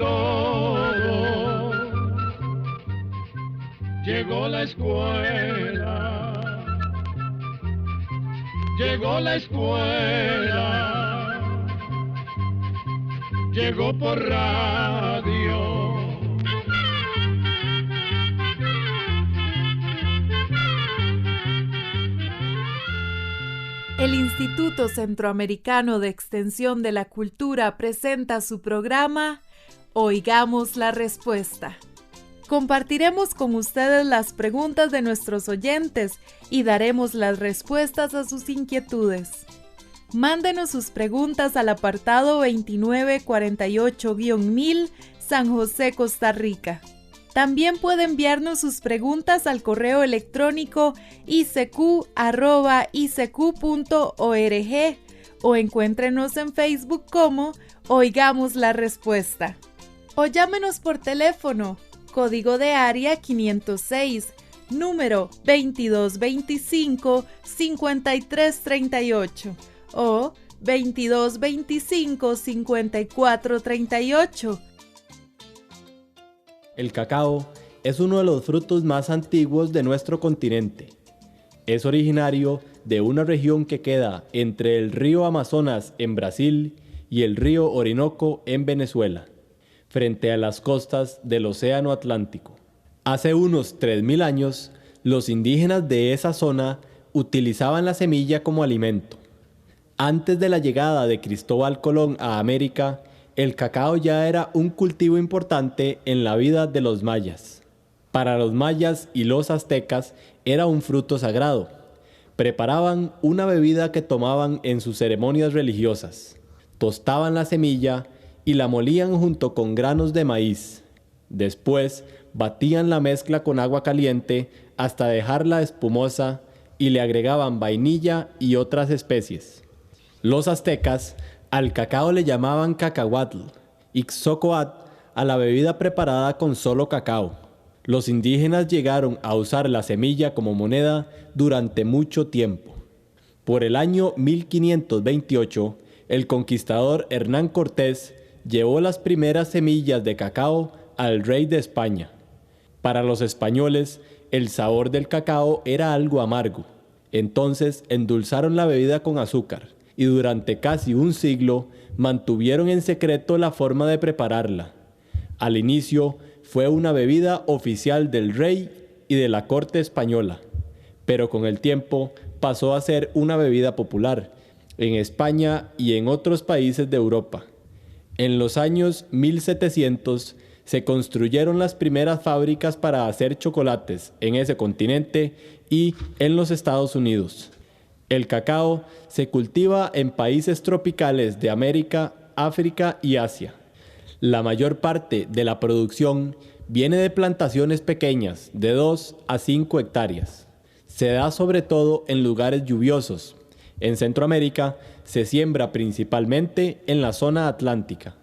todo. Llegó la escuela, llegó la escuela, llegó por radio. El Instituto Centroamericano de Extensión de la Cultura presenta su programa Oigamos la Respuesta. Compartiremos con ustedes las preguntas de nuestros oyentes y daremos las respuestas a sus inquietudes. Mándenos sus preguntas al apartado 2948-1000, San José, Costa Rica. También puede enviarnos sus preguntas al correo electrónico icq@icq.org o encuéntrenos en Facebook como Oigamos la Respuesta. O llámenos por teléfono, código de área 506, número 2225-5338 o 2225-5438. El cacao es uno de los frutos más antiguos de nuestro continente. Es originario de una región que queda entre el río Amazonas en Brasil y el río Orinoco en Venezuela, frente a las costas del Océano Atlántico. Hace unos 3000 años, los indígenas de esa zona utilizaban la semilla como alimento. Antes de la llegada de Cristóbal Colón a América, el cacao ya era un cultivo importante en la vida de los mayas. Para los mayas y los aztecas era un fruto sagrado. Preparaban una bebida que tomaban en sus ceremonias religiosas. Tostaban la semilla y la molían junto con granos de maíz. Después batían la mezcla con agua caliente hasta dejarla espumosa y le agregaban vainilla y otras especies. Los aztecas al cacao le llamaban cacahuatl y xocoat a la bebida preparada con solo cacao. Los indígenas llegaron a usar la semilla como moneda durante mucho tiempo. Por el año 1528, el conquistador Hernán Cortés llevó las primeras semillas de cacao al rey de España. Para los españoles, el sabor del cacao era algo amargo. Entonces endulzaron la bebida con azúcar y durante casi un siglo mantuvieron en secreto la forma de prepararla. Al inicio fue una bebida oficial del rey y de la corte española, pero con el tiempo pasó a ser una bebida popular en España y en otros países de Europa. En los años 1700 se construyeron las primeras fábricas para hacer chocolates en ese continente y en los Estados Unidos. El cacao se cultiva en países tropicales de América, África y Asia. La mayor parte de la producción viene de plantaciones pequeñas de 2 a 5 hectáreas. Se da sobre todo en lugares lluviosos. En Centroamérica se siembra principalmente en la zona atlántica.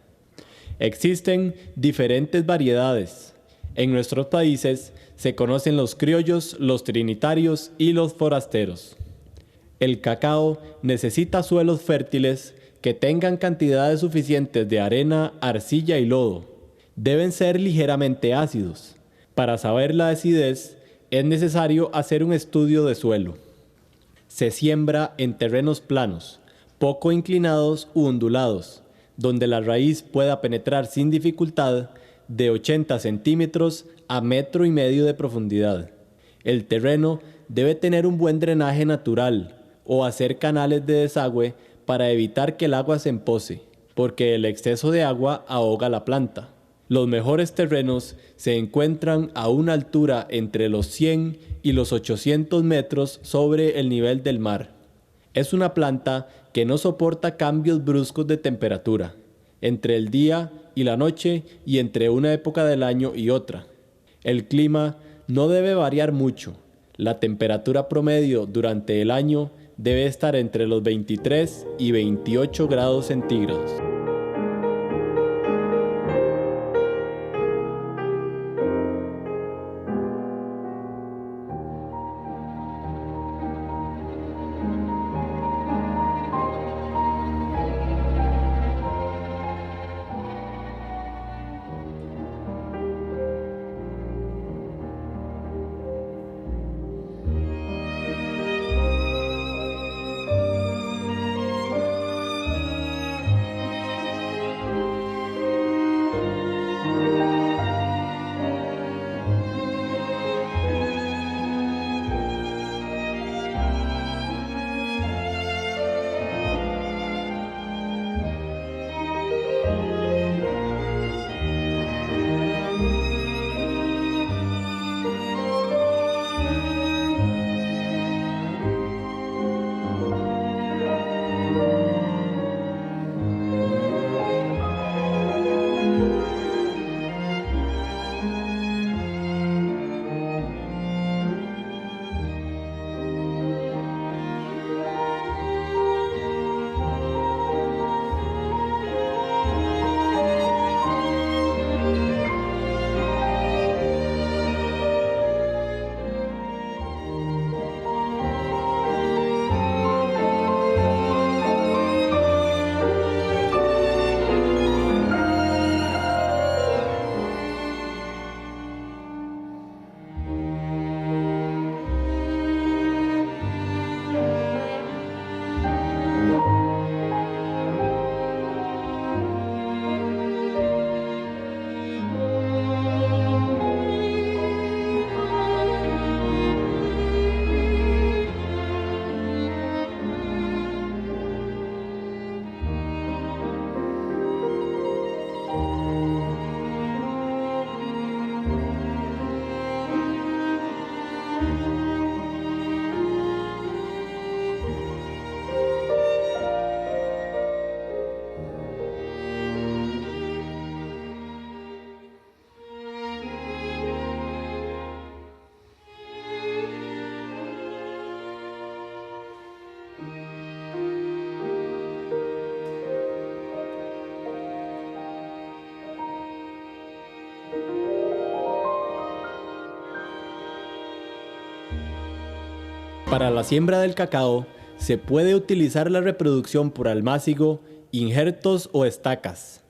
Existen diferentes variedades. En nuestros países se conocen los criollos, los trinitarios y los forasteros. El cacao necesita suelos fértiles que tengan cantidades suficientes de arena, arcilla y lodo. Deben ser ligeramente ácidos. Para saber la acidez, es necesario hacer un estudio de suelo. Se siembra en terrenos planos, poco inclinados u ondulados, donde la raíz pueda penetrar sin dificultad de 80 centímetros a 1,5 metros de profundidad. El terreno debe tener un buen drenaje natural o hacer canales de desagüe para evitar que el agua se empose, porque el exceso de agua ahoga la planta. Los mejores terrenos se encuentran a una altura entre los 100 y los 800 metros sobre el nivel del mar. Es una planta que no soporta cambios bruscos de temperatura, entre el día y la noche y entre una época del año y otra. El clima no debe variar mucho. La temperatura promedio durante el año debe estar entre los 23 y 28 grados centígrados. Para la siembra del cacao, se puede utilizar la reproducción por almácigo, injertos o estacas.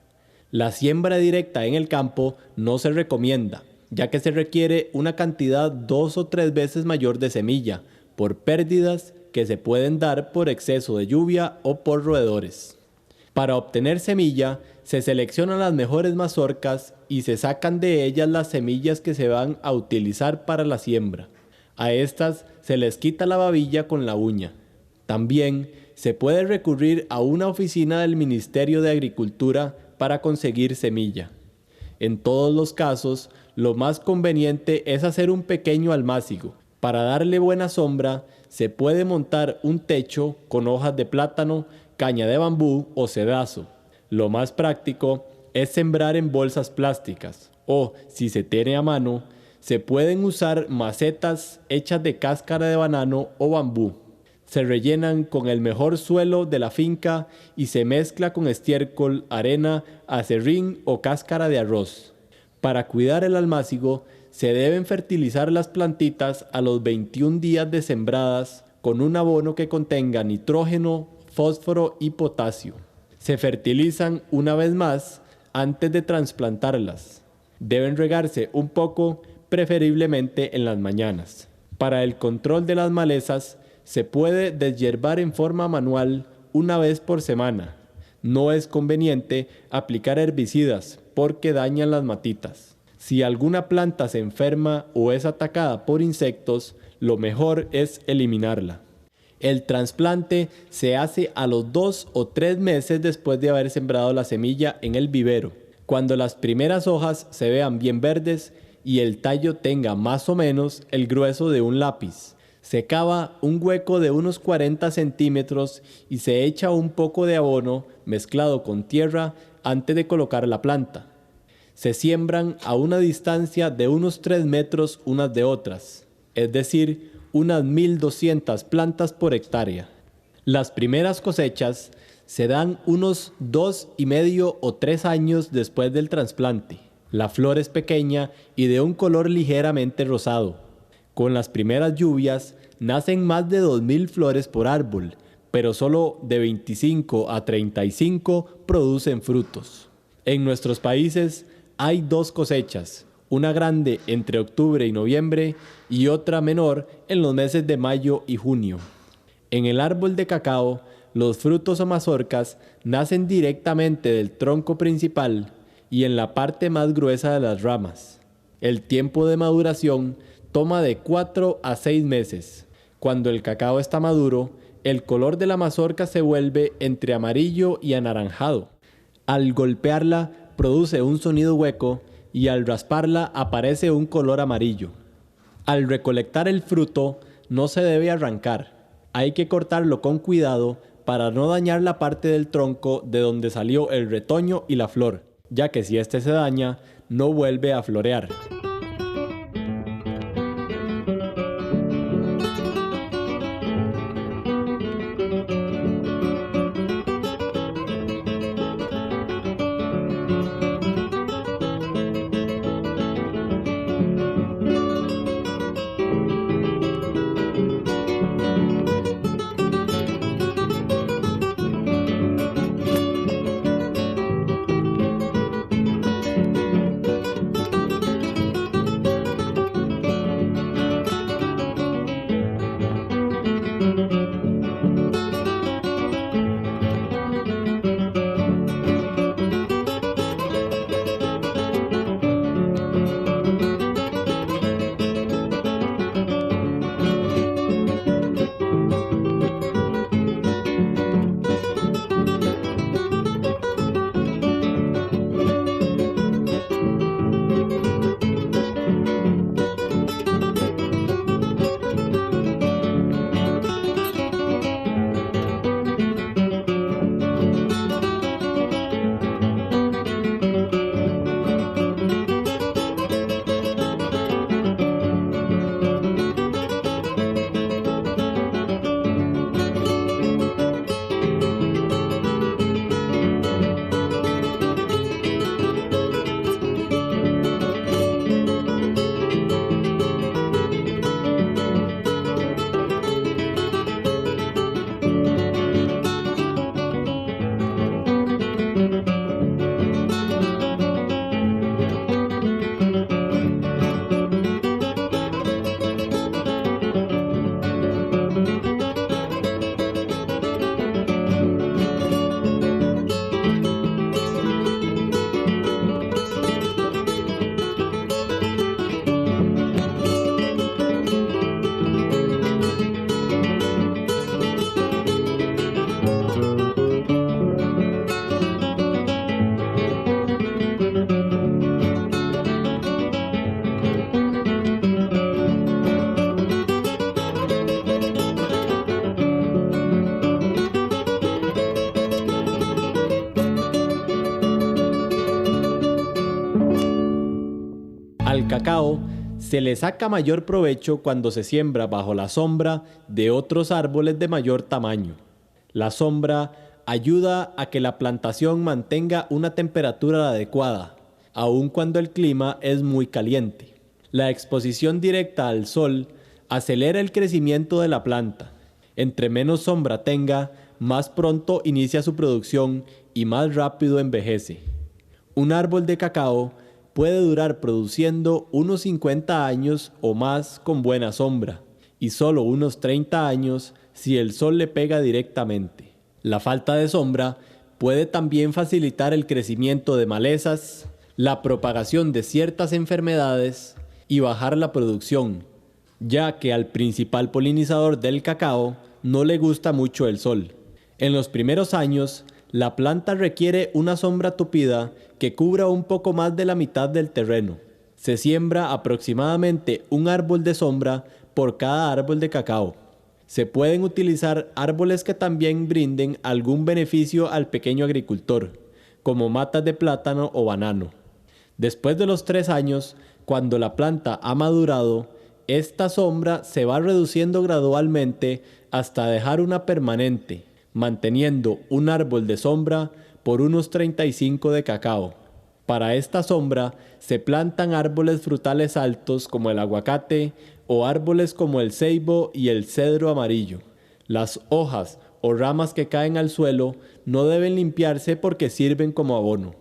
La siembra directa en el campo no se recomienda, ya que se requiere una cantidad 2 o 3 veces mayor de semilla, por pérdidas que se pueden dar por exceso de lluvia o por roedores. Para obtener semilla, se seleccionan las mejores mazorcas y se sacan de ellas las semillas que se van a utilizar para la siembra. A estas se les quita la babilla con la uña. También se puede recurrir a una oficina del Ministerio de Agricultura para conseguir semilla. En todos los casos, lo más conveniente es hacer un pequeño almácigo. Para darle buena sombra, se puede montar un techo con hojas de plátano, caña de bambú o cedazo. Lo más práctico es sembrar en bolsas plásticas o, si se tiene a mano, se pueden usar macetas hechas de cáscara de banano o bambú. Se rellenan con el mejor suelo de la finca y se mezcla con estiércol, arena, acerrín o cáscara de arroz. Para cuidar el almácigo, se deben fertilizar las plantitas a los 21 días de sembradas con un abono que contenga nitrógeno, fósforo y potasio. Se fertilizan una vez más antes de trasplantarlas. Deben regarse un poco, preferiblemente en las mañanas. Para el control de las malezas, se puede deshiervar en forma manual una vez por semana. No es conveniente aplicar herbicidas porque dañan las matitas. Si alguna planta se enferma o es atacada por insectos, lo mejor es eliminarla. El trasplante se hace a los 2 o 3 meses después de haber sembrado la semilla en el vivero, cuando las primeras hojas se vean bien verdes y el tallo tenga más o menos el grueso de un lápiz. Se cava un hueco de unos 40 centímetros y se echa un poco de abono mezclado con tierra antes de colocar la planta. Se siembran a una distancia de unos 3 metros unas de otras, es decir, unas 1.200 plantas por hectárea. Las primeras cosechas se dan unos 2,5 o 3 años después del trasplante. La flor es pequeña y de un color ligeramente rosado. Con las primeras lluvias nacen más de 2.000 flores por árbol, pero solo de 25 a 35 producen frutos. En nuestros países hay 2 cosechas, una grande entre octubre y noviembre y otra menor en los meses de mayo y junio. En el árbol de cacao, los frutos o mazorcas nacen directamente del tronco principal y en la parte más gruesa de las ramas. El tiempo de maduración toma de 4 a 6 meses. Cuando el cacao está maduro, el color de la mazorca se vuelve entre amarillo y anaranjado. Al golpearla, produce un sonido hueco y al rasparla aparece un color amarillo. Al recolectar el fruto, no se debe arrancar. Hay que cortarlo con cuidado para no dañar la parte del tronco de donde salió el retoño y la flor, ya que si este se daña, no vuelve a florear. Al cacao se le saca mayor provecho cuando se siembra bajo la sombra de otros árboles de mayor tamaño. La sombra ayuda a que la plantación mantenga una temperatura adecuada, aun cuando el clima es muy caliente. La exposición directa al sol acelera el crecimiento de la planta. Entre menos sombra tenga, más pronto inicia su producción y más rápido envejece. Un árbol de cacao puede durar produciendo unos 50 años o más con buena sombra, y solo unos 30 años si el sol le pega directamente. La falta de sombra puede también facilitar el crecimiento de malezas, la propagación de ciertas enfermedades y bajar la producción, ya que al principal polinizador del cacao no le gusta mucho el sol. En los primeros años, la planta requiere una sombra tupida que cubra un poco más de la mitad del terreno. Se siembra aproximadamente un árbol de sombra por cada árbol de cacao. Se pueden utilizar árboles que también brinden algún beneficio al pequeño agricultor, como matas de plátano o banano. Después de los 3 años, cuando la planta ha madurado, esta sombra se va reduciendo gradualmente hasta dejar una permanente, manteniendo un árbol de sombra por unos 35 de cacao. Para esta sombra se plantan árboles frutales altos como el aguacate o árboles como el ceibo y el cedro amarillo. Las hojas o ramas que caen al suelo no deben limpiarse porque sirven como abono.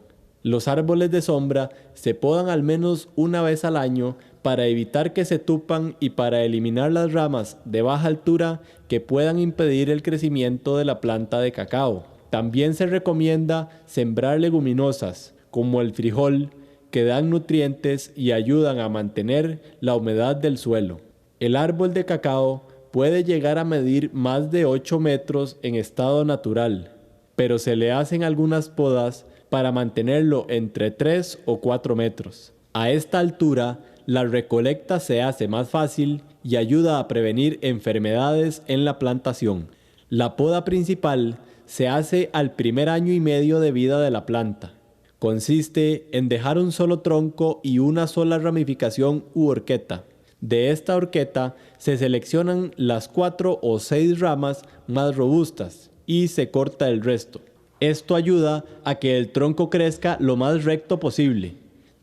Los árboles de sombra se podan al menos una vez al año para evitar que se tupan y para eliminar las ramas de baja altura que puedan impedir el crecimiento de la planta de cacao. También se recomienda sembrar leguminosas como el frijol, que dan nutrientes y ayudan a mantener la humedad del suelo. El árbol de cacao puede llegar a medir más de 8 metros en estado natural, pero se le hacen algunas podas para mantenerlo entre 3 o 4 metros. A esta altura, la recolecta se hace más fácil y ayuda a prevenir enfermedades en la plantación. La poda principal se hace al primer año y medio de vida de la planta. Consiste en dejar un solo tronco y una sola ramificación u horqueta. De esta horqueta se seleccionan las 4 o 6 ramas más robustas y se corta el resto. Esto ayuda a que el tronco crezca lo más recto posible.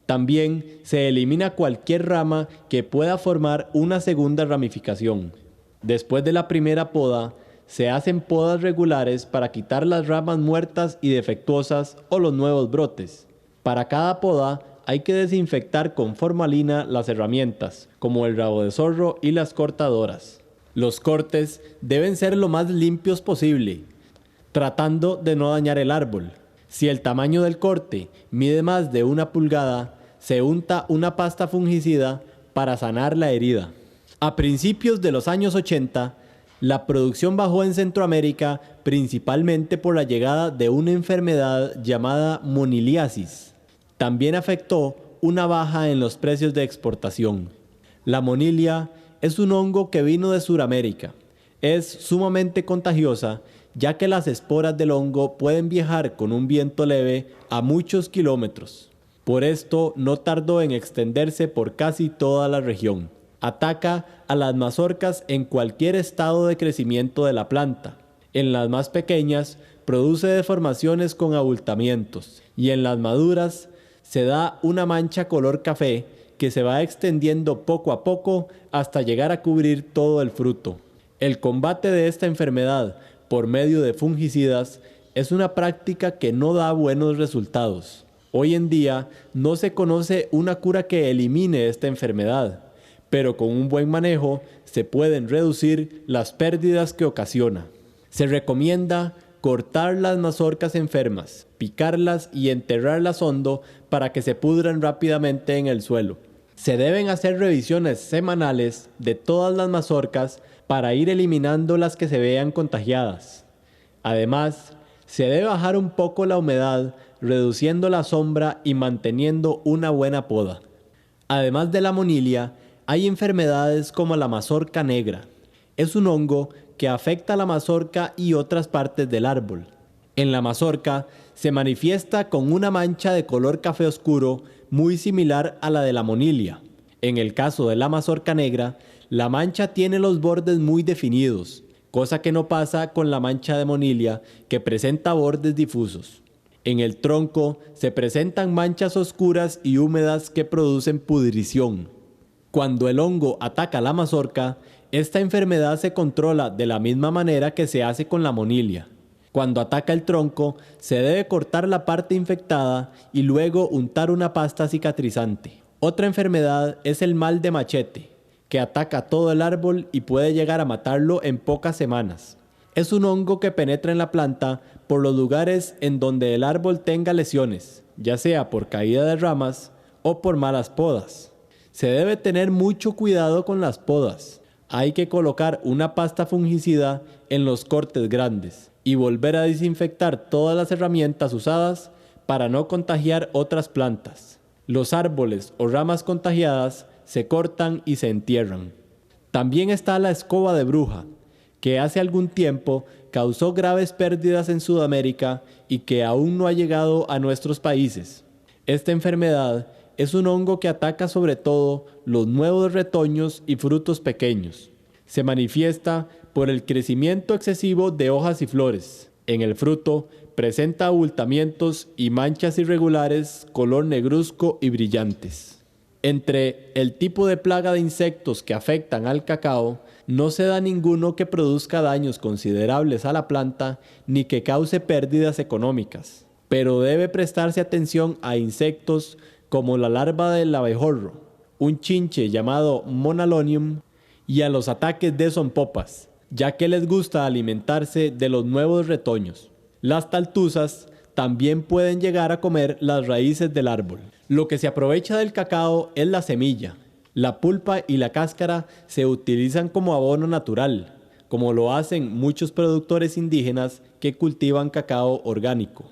También se elimina cualquier rama que pueda formar una segunda ramificación. Después de la primera poda, se hacen podas regulares para quitar las ramas muertas y defectuosas o los nuevos brotes. Para cada poda hay que desinfectar con formalina las herramientas, como el rabo de zorro y las cortadoras. Los cortes deben ser lo más limpios posible, tratando de no dañar el árbol. Si el tamaño del corte mide más de 1 pulgada, se unta una pasta fungicida para sanar la herida. A principios de los años 80, la producción bajó en Centroamérica principalmente por la llegada de una enfermedad llamada moniliasis. También afectó una baja en los precios de exportación. La monilia es un hongo que vino de Sudamérica. Es sumamente contagiosa, ya que las esporas del hongo pueden viajar con un viento leve a muchos kilómetros. Por esto no tardó en extenderse por casi toda la región. Ataca a las mazorcas en cualquier estado de crecimiento de la planta. En las más pequeñas produce deformaciones con abultamientos y en las maduras se da una mancha color café que se va extendiendo poco a poco hasta llegar a cubrir todo el fruto. El combate de esta enfermedad por medio de fungicidas es una práctica que no da buenos resultados. Hoy en día no se conoce una cura que elimine esta enfermedad, pero con un buen manejo se pueden reducir las pérdidas que ocasiona. Se recomienda cortar las mazorcas enfermas, picarlas y enterrarlas hondo para que se pudran rápidamente en el suelo. Se deben hacer revisiones semanales de todas las mazorcas para ir eliminando las que se vean contagiadas. Además, se debe bajar un poco la humedad, reduciendo la sombra y manteniendo una buena poda. Además de la monilia, hay enfermedades como la mazorca negra. Es un hongo que afecta a la mazorca y otras partes del árbol. En la mazorca se manifiesta con una mancha de color café oscuro muy similar a la de la monilia. En el caso de la mazorca negra, la mancha tiene los bordes muy definidos, cosa que no pasa con la mancha de monilia, que presenta bordes difusos. En el tronco se presentan manchas oscuras y húmedas que producen pudrición. Cuando el hongo ataca la mazorca, esta enfermedad se controla de la misma manera que se hace con la monilia. Cuando ataca el tronco, se debe cortar la parte infectada y luego untar una pasta cicatrizante. Otra enfermedad es el mal de machete, que ataca todo el árbol y puede llegar a matarlo en pocas semanas. Es un hongo que penetra en la planta por los lugares en donde el árbol tenga lesiones, ya sea por caída de ramas o por malas podas. Se debe tener mucho cuidado con las podas. Hay que colocar una pasta fungicida en los cortes grandes y volver a desinfectar todas las herramientas usadas para no contagiar otras plantas. Los árboles o ramas contagiadas se cortan y se entierran. También está la escoba de bruja, que hace algún tiempo causó graves pérdidas en Sudamérica y que aún no ha llegado a nuestros países. Esta enfermedad es un hongo que ataca sobre todo los nuevos retoños y frutos pequeños. Se manifiesta por el crecimiento excesivo de hojas y flores. En el fruto presenta abultamientos y manchas irregulares, color negruzco y brillantes. Entre el tipo de plaga de insectos que afectan al cacao, no se da ninguno que produzca daños considerables a la planta ni que cause pérdidas económicas. Pero debe prestarse atención a insectos como la larva del abejorro, un chinche llamado Monalonium, y a los ataques de zompopas, ya que les gusta alimentarse de los nuevos retoños. Las taltuzas también pueden llegar a comer las raíces del árbol. Lo que se aprovecha del cacao es la semilla. La pulpa y la cáscara se utilizan como abono natural, como lo hacen muchos productores indígenas que cultivan cacao orgánico.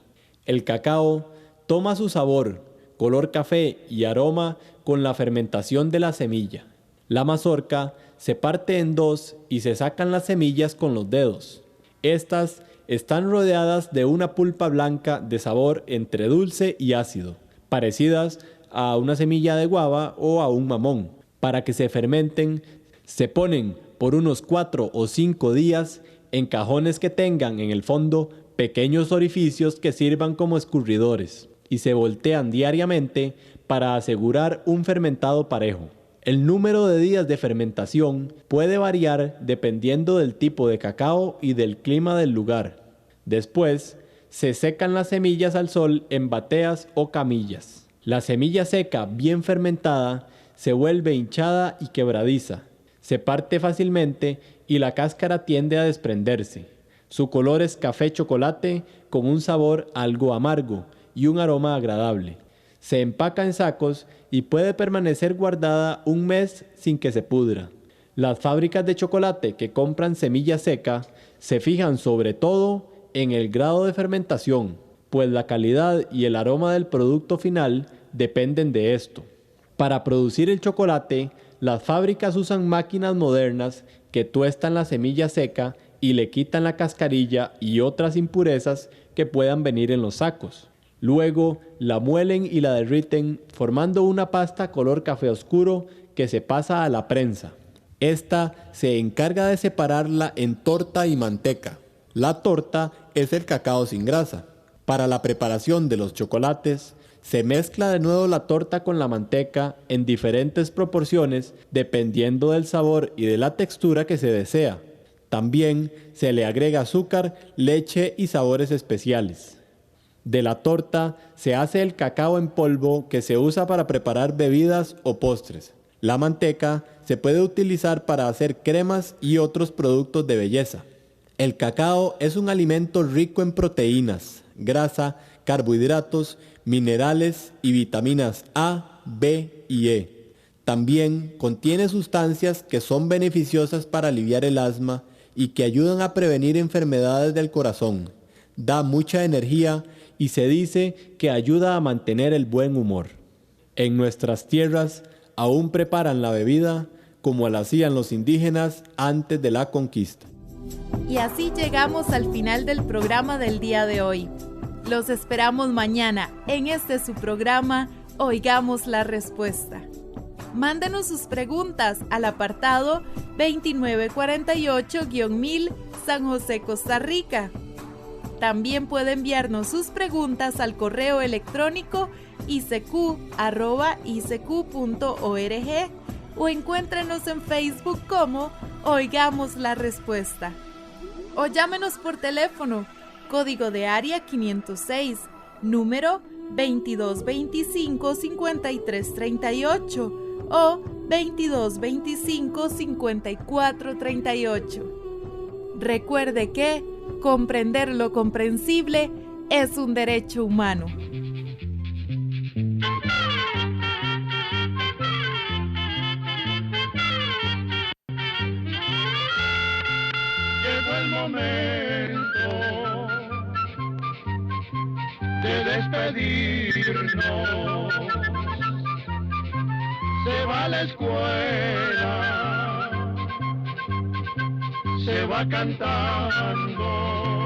El cacao toma su sabor, color café y aroma con la fermentación de la semilla. La mazorca se parte en dos y se sacan las semillas con los dedos. Estas están rodeadas de una pulpa blanca de sabor entre dulce y ácido, parecidas a una semilla de guava o a un mamón. Para que se fermenten, se ponen por unos 4 o 5 días en cajones que tengan en el fondo pequeños orificios que sirvan como escurridores y se voltean diariamente para asegurar un fermentado parejo. El número de días de fermentación puede variar dependiendo del tipo de cacao y del clima del lugar. Después, se secan las semillas al sol en bateas o camillas. La semilla seca bien fermentada se vuelve hinchada y quebradiza. Se parte fácilmente y la cáscara tiende a desprenderse. Su color es café chocolate con un sabor algo amargo y un aroma agradable. Se empaca en sacos y puede permanecer guardada un mes sin que se pudra. Las fábricas de chocolate que compran semilla seca se fijan sobre todo en el grado de fermentación, pues la calidad y el aroma del producto final dependen de esto. Para producir el chocolate, las fábricas usan máquinas modernas que tuestan la semilla seca y le quitan la cascarilla y otras impurezas que puedan venir en los sacos. Luego la muelen y la derriten formando una pasta color café oscuro que se pasa a la prensa. Esta se encarga de separarla en torta y manteca. La torta es el cacao sin grasa. Para la preparación de los chocolates, se mezcla de nuevo la torta con la manteca en diferentes proporciones dependiendo del sabor y de la textura que se desea. También se le agrega azúcar, leche y sabores especiales. De la torta se hace el cacao en polvo que se usa para preparar bebidas o postres. La manteca se puede utilizar para hacer cremas y otros productos de belleza. El cacao es un alimento rico en proteínas, grasa, carbohidratos, minerales y vitaminas A, B y E. También contiene sustancias que son beneficiosas para aliviar el asma y que ayudan a prevenir enfermedades del corazón. Da mucha energía y se dice que ayuda a mantener el buen humor. En nuestras tierras aún preparan la bebida como la hacían los indígenas antes de la conquista. Y así llegamos al final del programa del día de hoy. Los esperamos mañana en este su programa Oigamos la respuesta. Mándenos sus preguntas al apartado 2948-1000 San José, Costa Rica. También puede enviarnos sus preguntas al correo electrónico icq@icq.org o encuéntrenos en Facebook como Oigamos la Respuesta. O llámenos por teléfono, código de área 506, número 2225-5338 o 2225-5438. Recuerde que comprender lo comprensible es un derecho humano. Llegó el momento de despedirnos. Se va a la escuela, se va cantando.